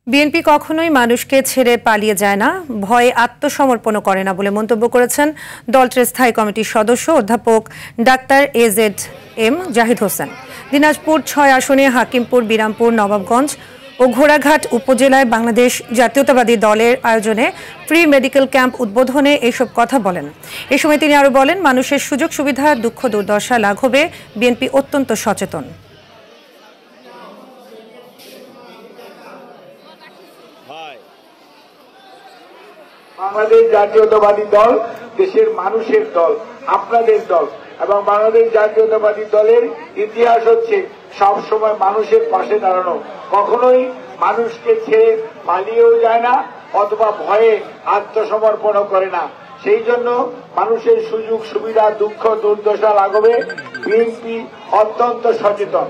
BNP কখনোই মানুষকে ছেড়ে পালিয়ে যায় না, ভয়ে আত্মসমর্পণও করে না বলে মন্তব্য করেছেন দলটির স্থায়ী কমিটির সদস্য অধ্যাপক ডাক্তার AZM জাহিদ হোসেন। দিনাজপুর ৬ আসনে হাকিমপুর, বিরামপুর, নবাবগঞ্জ ও ঘোড়াঘাট উপজেলায় বাংলাদেশ জাতীয়তাবাদী দলের আয়োজনে ফ্রি মেডিকেল ক্যাম্প উদ্বোধনে এসব কথা বলেন। এ সময় তিনি আরও বলেন, মানুষের সুযোগ সুবিধা, দুঃখ দুর্দশা লাঘবে বিএনপি অত্যন্ত সচেতন। বাংলাদেশ জাতীয়তাবাদী দল দেশের মানুষের দল, আপনাদের দল, এবং বাংলাদেশ জাতীয়তাবাদী দলের ইতিহাস হচ্ছে সব সময় মানুষের পাশে দাঁড়ানো। কখনোই মানুষকে ছেড়ে পালিয়েও যায় না অথবা ভয়ে আত্মসমর্পণও করে না। সেই জন্য মানুষের সুযোগ সুবিধা, দুঃখ দুর্দশা লাঘবে বিএনপি অত্যন্ত সচেতন।